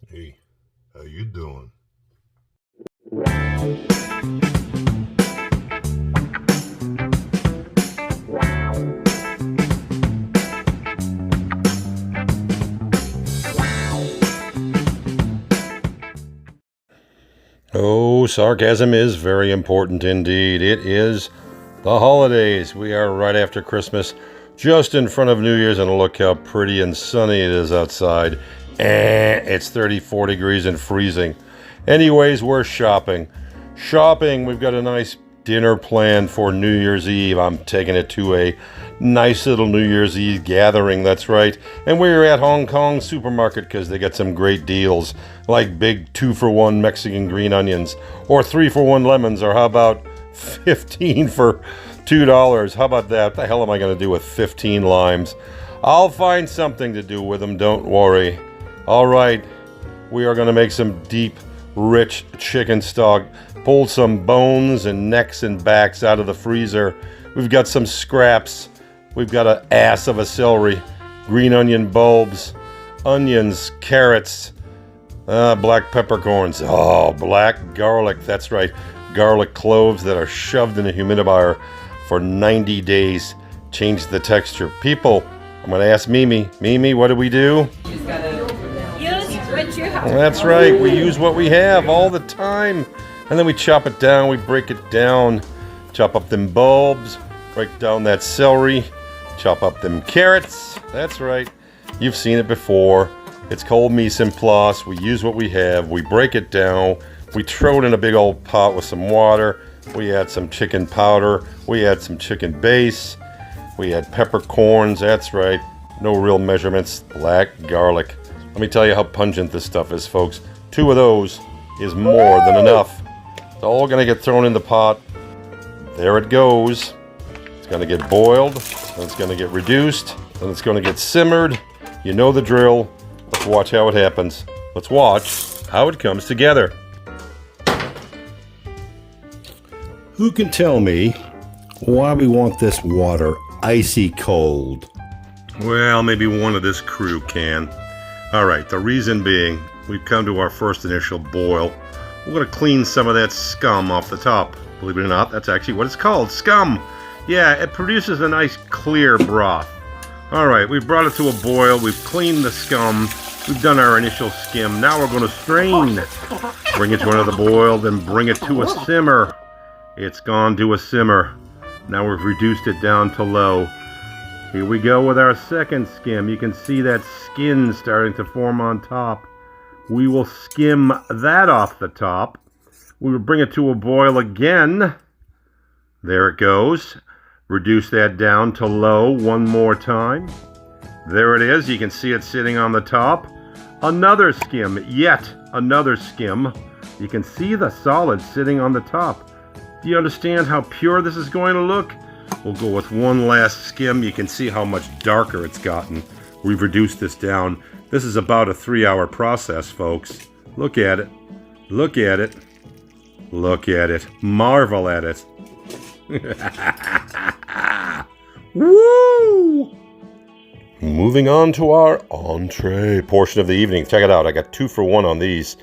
Hey, how you doing? Oh, sarcasm is very important indeed. It is the holidays. We are right after Christmas, just in front of New Year's, and look how pretty and sunny it is outside. It's 34 degrees and freezing. Anyways, we're shopping. We've got a nice dinner planned for New Year's Eve. I'm taking it to a nice little New Year's Eve gathering, that's right. And we're at Hong Kong Supermarket because they got some great deals, like big 2-for-1 Mexican green onions, or 3-for-1 lemons, or how about 15 for $2? How about that? What the hell am I going to do with 15 limes? I'll find something to do with them, don't worry. All right, we are going to make some deep, rich chicken stock. Pull some bones and necks and backs out of the freezer. We've got some scraps. We've got an ass of a celery, green onion bulbs, onions, carrots, black peppercorns. Oh, black garlic. That's right. Garlic cloves that are shoved in a humidifier for 90 days. Change the texture. People, I'm going to ask Mimi. Mimi, what do we do? You just gotta use what you have. That's right. We use what we have all the time. And then we chop it down. We break it down. Chop up them bulbs. Break down that celery. Chop up them carrots. That's right. You've seen it before. It's called mise en place. We use what we have. We break it down. We throw it in a big old pot with some water. We add some chicken powder. We add some chicken base. We add peppercorns. That's right. No real measurements. Black garlic. Let me tell you how pungent this stuff is, folks. 2 of those is more than enough. It's all going to get thrown in the pot. There it goes. It's going to get boiled. Then it's going to get reduced. Then it's going to get simmered. You know the drill. Let's watch how it happens. Let's watch how it comes together. Who can tell me why we want this water icy cold? Well, maybe one of this crew can. Alright, the reason being, we've come to our first initial boil. We're going to clean some of that scum off the top. Believe it or not, that's actually what it's called, scum. Yeah, it produces a nice clear broth. Alright, we've brought it to a boil. We've cleaned the scum. We've done our initial skim. Now we're going to strain. Bring it to another boil, then bring it to a simmer. It's gone to a simmer. Now we've reduced it down to low. Here we go with our second skim. You can see that skin starting to form on top. We will skim that off the top. We will bring it to a boil again. There it goes. Reduce that down to low one more time. There it is. You can see it sitting on the top. Another skim. Yet another skim. You can see the solid sitting on the top. Do you understand how pure this is going to look? We'll go with one last skim. You can see how much darker it's gotten. We've reduced this down. This is about a 3-hour process, folks. Look at it. Look at it. Look at it. Marvel at it. Woo! Moving on to our entree portion of the evening. Check it out. I got 2-for-1 on these.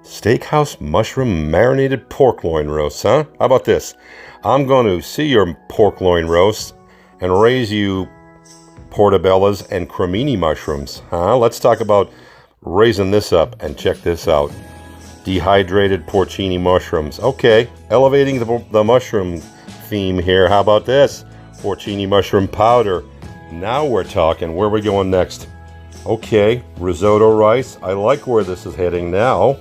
Steakhouse mushroom marinated pork loin roast, huh? How about this? I'm going to see your pork loin roast and raise you portobellas and cremini mushrooms, huh? Let's talk about raising this up, and check this out. Dehydrated porcini mushrooms. Okay, elevating the mushroom theme here. How about this? Porcini mushroom powder. Now we're talking. Where are we going next? Okay, risotto rice. I like where this is heading now.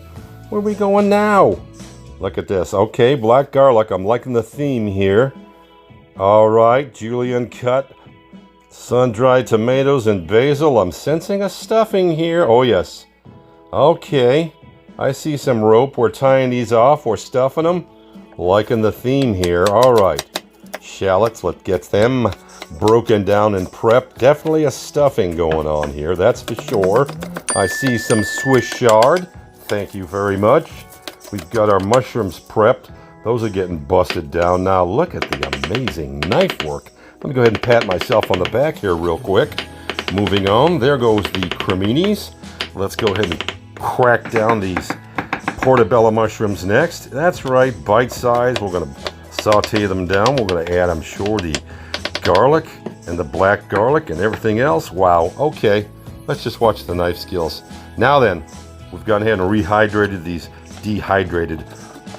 Where are we going now? Look at this. Okay, black garlic. I'm liking the theme here. All right, julienne cut, sun-dried tomatoes and basil. I'm sensing a stuffing here. Oh, yes. Okay, I see some rope. We're tying these off. We're stuffing them. Liking the theme here. All right. Shallots, let's get them broken down and prepped. Definitely a stuffing going on here, that's for sure. I see some Swiss chard. Thank you very much. We've got our mushrooms prepped. Those are getting busted down now. Look at the amazing knife work. Let me go ahead and pat myself on the back here real quick. Moving on, there goes the creminis. Let's go ahead and crack down these portobello mushrooms next. That's right, bite size. We're going to saute them down. We're going to add, I'm sure, the garlic and the black garlic and everything else. Wow, okay. Let's just watch the knife skills. Now then, we've gone ahead and rehydrated these dehydrated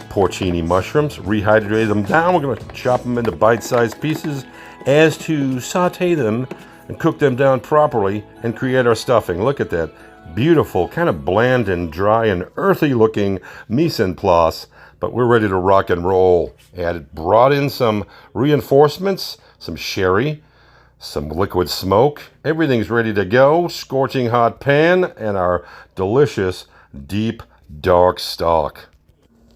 porcini mushrooms. Rehydrated them down. We're going to chop them into bite-sized pieces as to saute them and cook them down properly and create our stuffing. Look at that. Beautiful, kind of bland and dry and earthy looking mise en place. But we're ready to rock and roll. Brought in some reinforcements, some sherry, some liquid smoke. Everything's ready to go. Scorching hot pan and our delicious deep dark stock.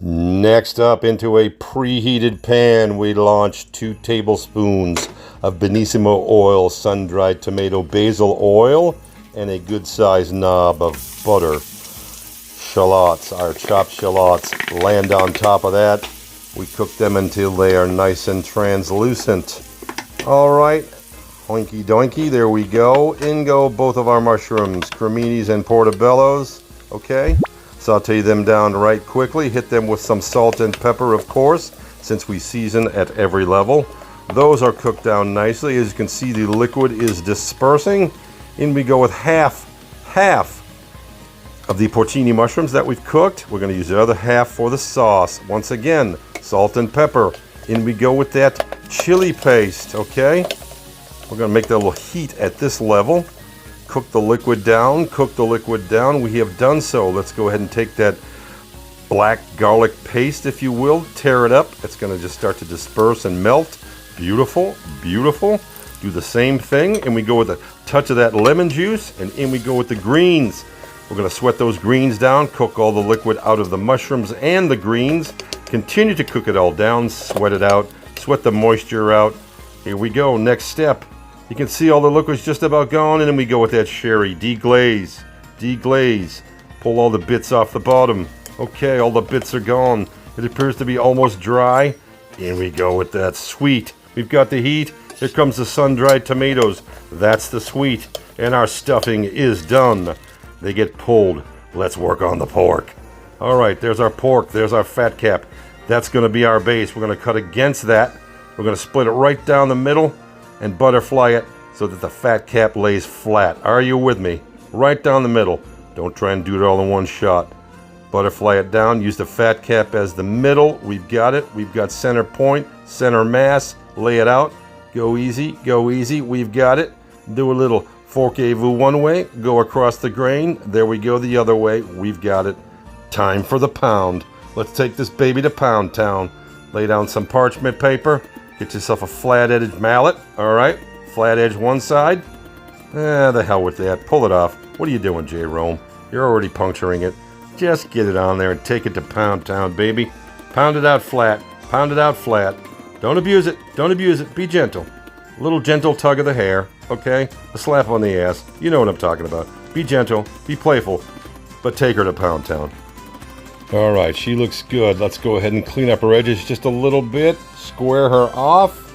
Next up, into a preheated pan, we launch 2 tablespoons of Benissimo oil, sun-dried tomato basil oil, and a good-sized knob of butter. Shallots, our chopped shallots, land on top of that. We cook them until they are nice and translucent. All right. Oinky doinky, there we go. In go both of our mushrooms, creminis and portobellos. Okay, saute them down right quickly. Hit them with some salt and pepper, of course, since we season at every level. Those are cooked down nicely. As you can see, the liquid is dispersing. In we go with half of the porcini mushrooms that we've cooked. We're going to use the other half for the sauce. Once again, salt and pepper. In we go with that chili paste, okay? We're going to make that little heat at this level. Cook the liquid down, cook the liquid down. We have done so. Let's go ahead and take that black garlic paste, if you will, tear it up. It's going to just start to disperse and melt. Beautiful, beautiful. Do the same thing, and we go with a touch of that lemon juice, and in we go with the greens. We're going to sweat those greens down, cook all the liquid out of the mushrooms and the greens. Continue to cook it all down, sweat it out, sweat the moisture out. Here we go, next step. You can see all the liquid's just about gone, and then we go with that sherry. Deglaze, deglaze. Pull all the bits off the bottom. Okay, all the bits are gone. It appears to be almost dry. In we go with that sweet. We've got the heat. Here comes the sun-dried tomatoes. That's the sweet. And our stuffing is done. They get pulled. Let's work on the pork. All right, there's our pork. There's our fat cap. That's going to be our base. We're going to cut against that. We're going to split it right down the middle and butterfly it so that the fat cap lays flat. Are you with me? Right down the middle. Don't try and do it all in one shot. Butterfly it down. Use the fat cap as the middle. We've got it. We've got center point, center mass. Lay it out. Go easy. Go easy. We've got it. Do a little forkez-vous one way. Go across the grain. There we go the other way. We've got it. Time for the pound. Let's take this baby to Pound Town. Lay down some parchment paper. Get yourself a flat-edged mallet. All right. Flat edge one side. The hell with that. Pull it off. What are you doing, J. Rome? You're already puncturing it. Just get it on there and take it to Pound Town, baby. Pound it out flat. Pound it out flat. Don't abuse it. Don't abuse it. Be gentle. A little gentle tug of the hair, okay? A slap on the ass. You know what I'm talking about. Be gentle. Be playful. But take her to Pound Town. All right, she looks good. Let's go ahead and clean up her edges just a little bit. Square her off.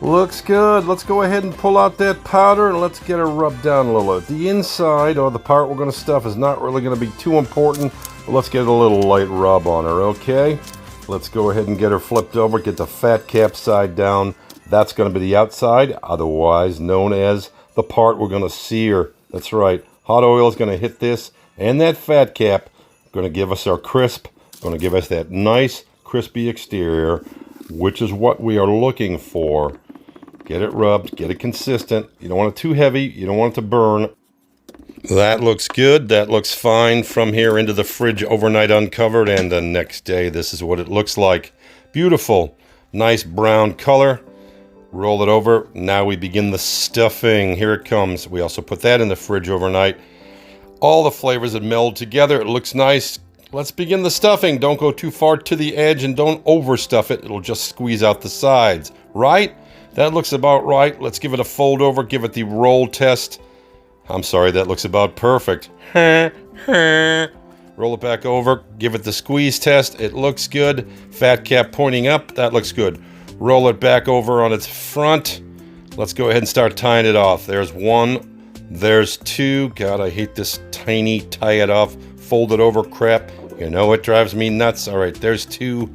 Looks good. Let's go ahead and pull out that powder and let's get her rubbed down a little. The inside, or the part we're going to stuff, is not really going to be too important. But let's get a little light rub on her, okay? Let's go ahead and get her flipped over. Get the fat cap side down. That's going to be the outside, otherwise known as the part we're going to sear. That's right. Hot oil is going to hit this and that fat cap. Going to give us our crisp. Going to give us that nice, crispy exterior, which is what we are looking for. Get it rubbed. Get it consistent. You don't want it too heavy. You don't want it to burn. That looks good. That looks fine. From here into the fridge overnight uncovered, and the next day this is what it looks like. Beautiful. Nice brown color. Roll it over. Now we begin the stuffing. Here it comes. We also put that in the fridge overnight. All the flavors that meld together. It looks nice. Let's begin the stuffing. Don't go too far to the edge and don't overstuff it. It'll just squeeze out the sides. Right? That looks about right. Let's give it a fold over. Give it the roll test. I'm sorry, that looks about perfect. Roll it back over. Give it the squeeze test. It looks good. Fat cap pointing up. That looks good. Roll it back over on its front. Let's go ahead and start tying it off. There's one, there's two. God, I hate this tiny tie it off, fold it over crap. You know it drives me nuts. All right, there's two.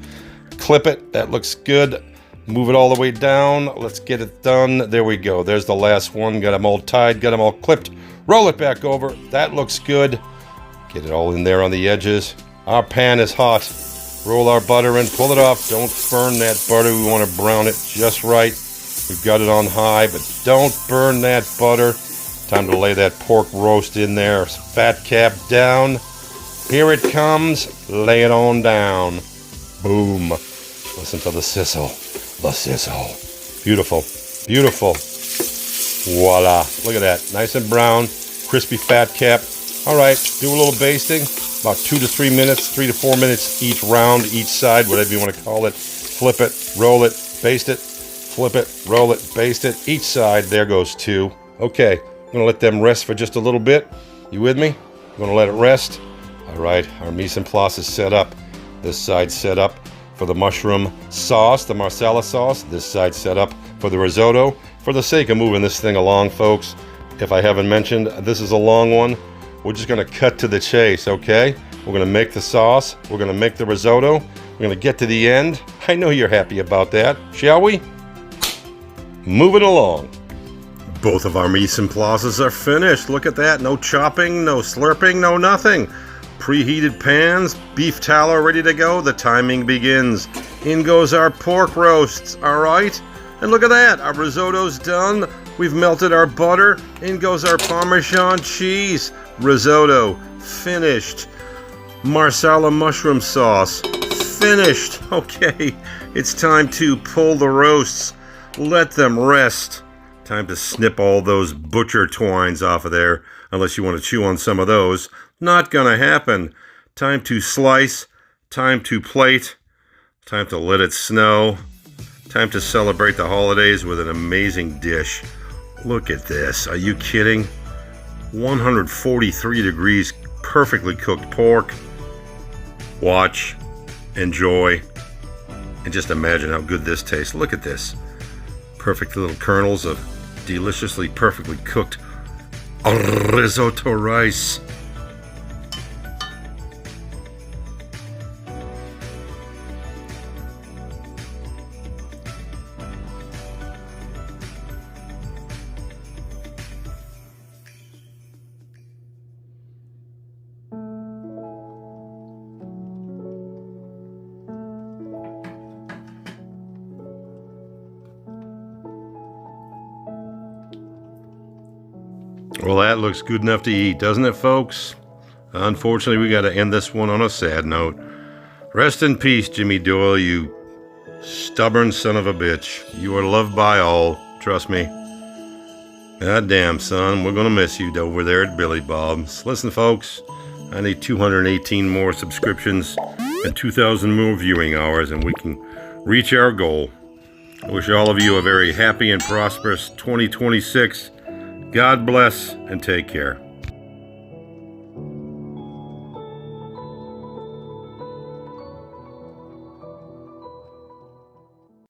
Clip it, that looks good. Move it all the way down. Let's get it done. There we go. There's the last one. Got them all tied, got them all clipped. Roll it back over. That looks good. Get it all in there on the edges. Our pan is hot. Roll our butter in, pull it off. Don't burn that butter. We want to brown it just right. We've got it on high, but don't burn that butter. Time to lay that pork roast in there. Fat cap down. Here it comes. Lay it on down. Boom. Listen to the sizzle. The sizzle. Beautiful. Beautiful. Voila. Look at that. Nice and brown. Crispy fat cap. All right. Do a little basting. About 2 to 3 minutes. 3 to 4 minutes each round, each side, whatever you want to call it. Flip it. Roll it. Baste it. Flip it. Roll it. Baste it. Each side. There goes 2. Okay. I'm going to let them rest for just a little bit. You with me? I'm going to let it rest. All right. Our mise en place is set up. This side set up for the mushroom sauce, the Marsala sauce. This side set up for the risotto. For the sake of moving this thing along, folks, if I haven't mentioned, this is a long one. We're just going to cut to the chase, okay? We're going to make the sauce. We're going to make the risotto. We're going to get to the end. I know you're happy about that. Shall we? Moving along. Both of our mise en places are finished. Look at that. No chopping, no slurping, no nothing. Preheated pans, beef tallow ready to go. The timing begins. In goes our pork roasts, all right? And look at that. Our risotto's done. We've melted our butter. In goes our Parmesan cheese. Risotto, finished. Marsala mushroom sauce, finished. Okay, it's time to pull the roasts. Let them rest. Time to snip all those butcher twines off of there, unless you want to chew on some of those. Not gonna happen. Time to slice. Time to plate. Time to let it snow. Time to celebrate the holidays with an amazing dish. Look at this. Are you kidding? 143 degrees, perfectly cooked pork. Watch, enjoy, and just imagine how good this tastes. Look at this. Perfect little kernels of deliciously, perfectly cooked risotto rice. Well, that looks good enough to eat, doesn't it, folks? Unfortunately, we got to end this one on a sad note. Rest in peace, Jimmy Doyle, you stubborn son of a bitch. You are loved by all, trust me. God damn, son, we're going to miss you over there at Billy Bob's. Listen, folks, I need 218 more subscriptions and 2,000 more viewing hours, and we can reach our goal. I wish all of you a very happy and prosperous 2026. God bless and take care.